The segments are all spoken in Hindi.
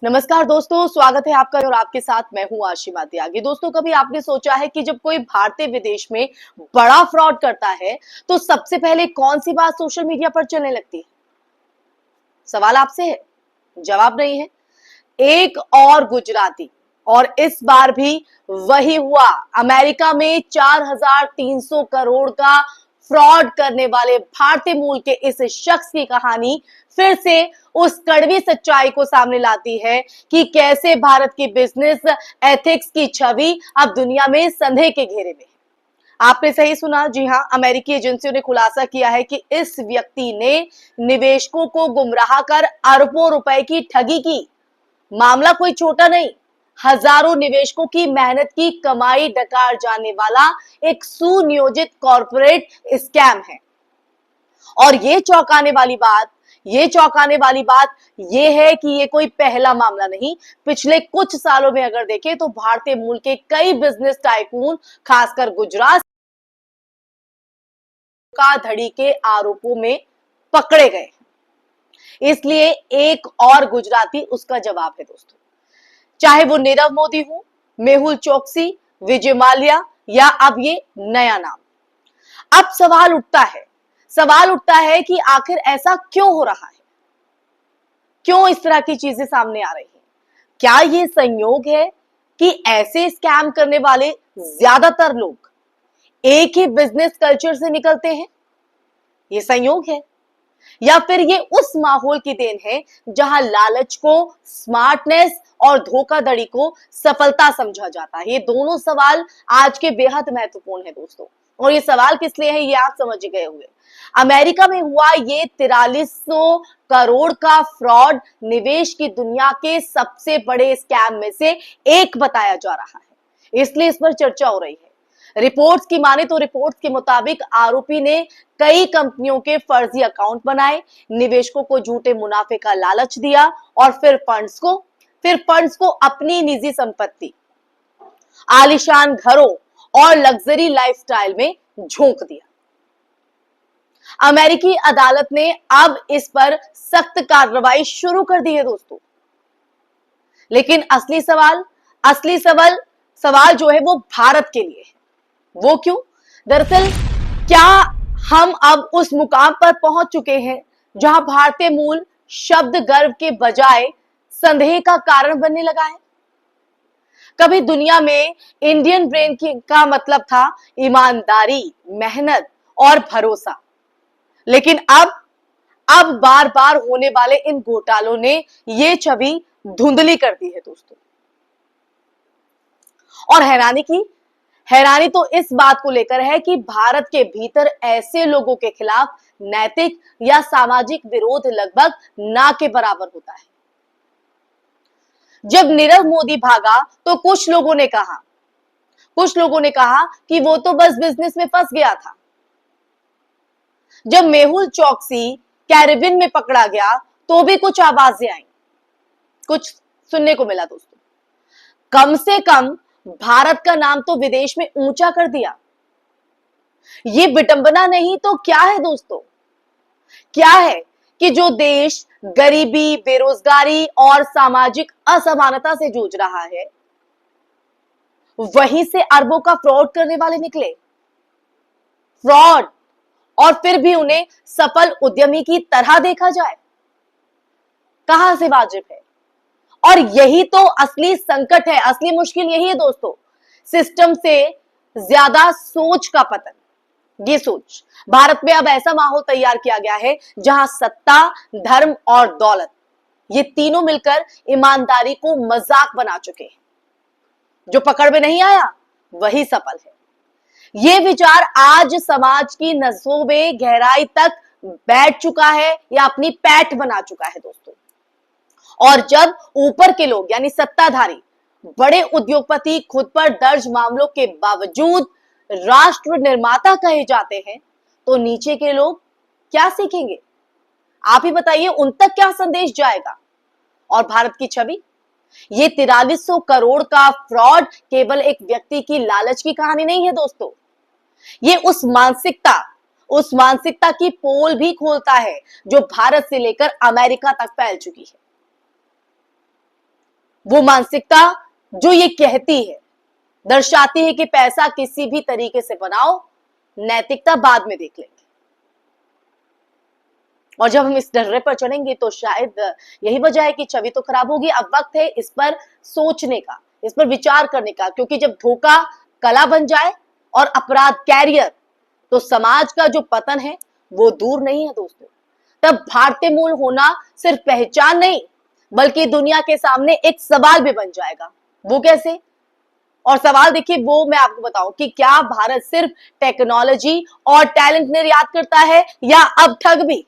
नमस्कार दोस्तों, स्वागत है आपका और आपके साथ मैं हूं आशिमा त्यागी। दोस्तों, कभी आपने सोचा है कि जब कोई भारतीय विदेश में बड़ा फ्रॉड करता है तो सबसे पहले कौन सी बात सोशल मीडिया पर चलने लगती है? सवाल आपसे है, जवाब नहीं है। एक और गुजराती, और इस बार भी वही हुआ। अमेरिका में 4,300 करोड़ का फ्रॉड करने वाले भारतीय मूल के इस शख्स की कहानी फिर से उस कड़वी सच्चाई को सामने लाती है कि कैसे भारत की बिजनेस एथिक्स की छवि अब दुनिया में संदेह के घेरे में है। आपने सही सुना, जी हां, अमेरिकी एजेंसियों ने खुलासा किया है कि इस व्यक्ति ने निवेशकों को गुमराह कर अरबों रुपए की ठगी की। मामला कोई छोटा नहीं, हजारों निवेशकों की मेहनत की कमाई डकार जाने वाला एक सुनियोजित कॉर्पोरेट स्कैम है। और ये चौंकाने वाली बात ये है कि ये कोई पहला मामला नहीं। पिछले कुछ सालों में अगर देखें तो भारतीय मूल के कई बिजनेस टाइकून, खासकर गुजरात का धड़ी के आरोपों में पकड़े गए। इसलिए एक और गुजराती उसका जवाब है दोस्तों। चाहे वो नीरव मोदी हो, मेहुल चोकसी, विजय माल्या या अब ये नया नाम। अब सवाल उठता है कि आखिर ऐसा क्यों हो रहा है? क्यों इस तरह की चीजें सामने आ रही हैं? क्या ये संयोग है कि ऐसे स्कैम करने वाले ज्यादातर लोग एक ही बिजनेस कल्चर से निकलते हैं? ये संयोग है, या फिर ये उस माहौल की देन है जहां लालच को स्मार्टनेस और धोखाधड़ी को सफलता समझा जाता है? ये दोनों सवाल आज के बेहद महत्वपूर्ण है दोस्तों। और ये सवाल किस लिए है, ये आप समझ गए होंगे। अमेरिका में हुआ ये 4300 करोड़ का फ्रॉड निवेश की दुनिया के सबसे बड़े स्कैम में से एक बताया जा रहा है, इसलिए इस पर चर्चा हो रही है। रिपोर्ट्स की माने तो रिपोर्ट्स के मुताबिक आरोपी ने कई कंपनियों के फर्जी अकाउंट बनाए, निवेशकों को झूठे मुनाफे का लालच दिया और फिर फंड्स को अपनी निजी संपत्ति, आलीशान घरों और लग्जरी लाइफस्टाइल में झोंक दिया। अमेरिकी अदालत ने अब इस पर सख्त कार्रवाई शुरू कर दी है दोस्तों। लेकिन असली सवाल जो है वो भारत के लिए है। वो क्यों? दरअसल क्या हम अब उस मुकाम पर पहुंच चुके हैं जहां भारतीय मूल शब्द गर्व के बजाय संदेह का कारण बनने लगा है? कभी दुनिया में इंडियन ब्रेन का मतलब था ईमानदारी, मेहनत और भरोसा। लेकिन अब बार बार होने वाले इन घोटालों ने ये छवि धुंधली कर दी है दोस्तों। और हैरानी तो इस बात को लेकर है कि भारत के भीतर ऐसे लोगों के खिलाफ नैतिक या सामाजिक विरोध लगभग ना के बराबर होता है। जब नीरव मोदी भागा तो कुछ लोगों ने कहा कि वो तो बस बिजनेस में फंस गया था। जब मेहुल चोकसी कैरिबियन में पकड़ा गया तो भी कुछ आवाजें आई, कुछ सुनने को मिला दोस्तों। कम से कम भारत का नाम तो विदेश में ऊंचा कर दिया। ये विडंबना नहीं तो क्या है दोस्तों? क्या है कि जो देश गरीबी, बेरोजगारी और सामाजिक असमानता से जूझ रहा है, वहीं से अरबों का फ्रॉड करने वाले निकले। फ्रॉड, और फिर भी उन्हें सफल उद्यमी की तरह देखा जाए, कहां से वाजिब है? और यही तो असली संकट है, असली मुश्किल यही है दोस्तों। सिस्टम से ज्यादा सोच का पतन। ये सोच, भारत में अब ऐसा माहौल तैयार किया गया है जहां सत्ता, धर्म और दौलत, ये तीनों मिलकर ईमानदारी को मजाक बना चुके हैं। जो पकड़ में नहीं आया वही सफल है। ये विचार आज समाज की नसों में गहराई तक बैठ चुका है या अपनी पैठ बना चुका है दोस्तों। और जब ऊपर के लोग यानी सत्ताधारी, बड़े उद्योगपति खुद पर दर्ज मामलों के बावजूद राष्ट्र निर्माता कहे जाते हैं, तो नीचे के लोग क्या सीखेंगे? आप ही बताइए, उन तक क्या संदेश जाएगा? और भारत की छवि, ये 4300 करोड़ का फ्रॉड केवल एक व्यक्ति की लालच की कहानी नहीं है दोस्तों। ये उस मानसिकता की पोल भी खोलता है जो भारत से लेकर अमेरिका तक फैल चुकी है। वो मानसिकता जो ये कहती है, दर्शाती है कि पैसा किसी भी तरीके से बनाओ, नैतिकता बाद में देख लेंगे। और जब हम इस डर्रे पर चढ़ेंगे तो शायद यही वजह है कि छवि तो खराब होगी। अब वक्त है इस पर सोचने का, इस पर विचार करने का, क्योंकि जब धोखा कला बन जाए और अपराध कैरियर, तो समाज का जो पतन है वो दूर नहीं है दोस्तों। तब भारतीय मूल होना सिर्फ पहचान नहीं, बल्कि दुनिया के सामने एक सवाल भी बन जाएगा। वो कैसे? और सवाल देखिए, वो मैं आपको बताऊं कि क्या भारत सिर्फ टेक्नोलॉजी और टैलेंट निर्यात करता है या अब ठग भी?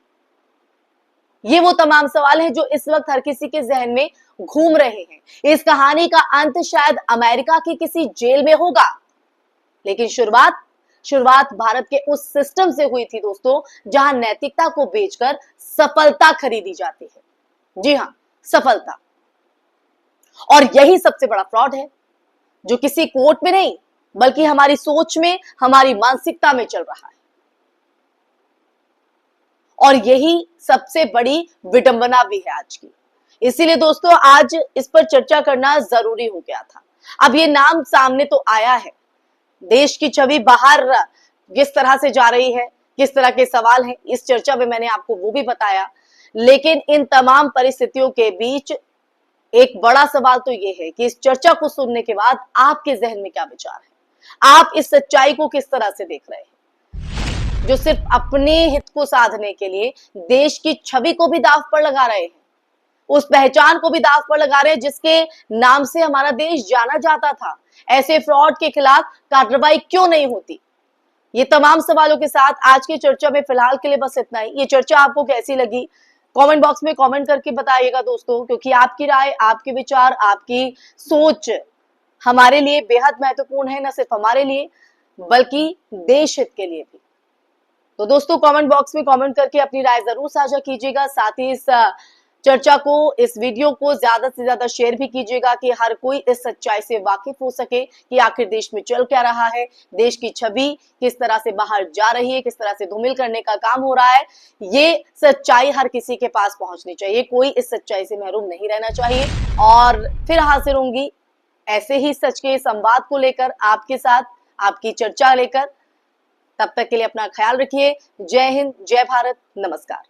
ये वो तमाम सवाल हैं जो इस वक्त हर किसी के जहन में घूम रहे हैं। इस कहानी का अंत शायद अमेरिका की किसी जेल में होगा, लेकिन शुरुआत भारत के उस सिस्टम से हुई थी दोस्तों, जहां नैतिकता को बेचकर सफलता खरीदी जाती है। जी हां, सफलता। और यही सबसे बड़ा फ्रॉड है, जो किसी कोर्ट में नहीं, बल्कि हमारी सोच में, हमारी मानसिकता में चल रहा है। और यही सबसे बड़ी विडंबना भी है आज की। इसीलिए दोस्तों आज इस पर चर्चा करना जरूरी हो गया था। अब ये नाम सामने तो आया है, देश की छवि बाहर किस तरह से जा रही है, किस तरह के सवाल हैं, इस चर्चा में मैंने आपको वो भी बताया। लेकिन इन तमाम परिस्थितियों के बीच एक बड़ा सवाल तो ये है कि इस चर्चा को सुनने के बाद आपके जहन में क्या विचार है? आप इस सच्चाई को किस तरह से देख रहे हैं, जो सिर्फ अपने हित को साधने के लिए देश की छवि को भी दांव पर लगा रहे हैं, उस पहचान को भी दांव पर लगा रहे हैं जिसके नाम से हमारा देश जाना जाता था। ऐसे फ्रॉड के खिलाफ कार्रवाई क्यों नहीं होती? ये तमाम सवालों के साथ आज की चर्चा में फिलहाल के लिए बस इतना ही। ये चर्चा आपको कैसी लगी, कमेंट बॉक्स में कमेंट करके बताइएगा दोस्तों, क्योंकि आपकी राय, आपके विचार, आपकी सोच हमारे लिए बेहद महत्वपूर्ण है, न सिर्फ हमारे लिए बल्कि देश हित के लिए भी। तो दोस्तों कमेंट बॉक्स में कमेंट करके अपनी राय जरूर साझा कीजिएगा। साथ ही इस चर्चा को, इस वीडियो को ज्यादा से ज्यादा शेयर भी कीजिएगा कि हर कोई इस सच्चाई से वाकिफ हो सके कि आखिर देश में चल क्या रहा है, देश की छवि किस तरह से बाहर जा रही है, किस तरह से धूमिल करने का काम हो रहा है। ये सच्चाई हर किसी के पास पहुंचनी चाहिए, कोई इस सच्चाई से महरूम नहीं रहना चाहिए। और फिर हाजिर होंगी ऐसे ही सच के संवाद को लेकर आपके साथ, आपकी चर्चा लेकर। तब तक के लिए अपना ख्याल रखिए। जय हिंद, जय भारत, नमस्कार।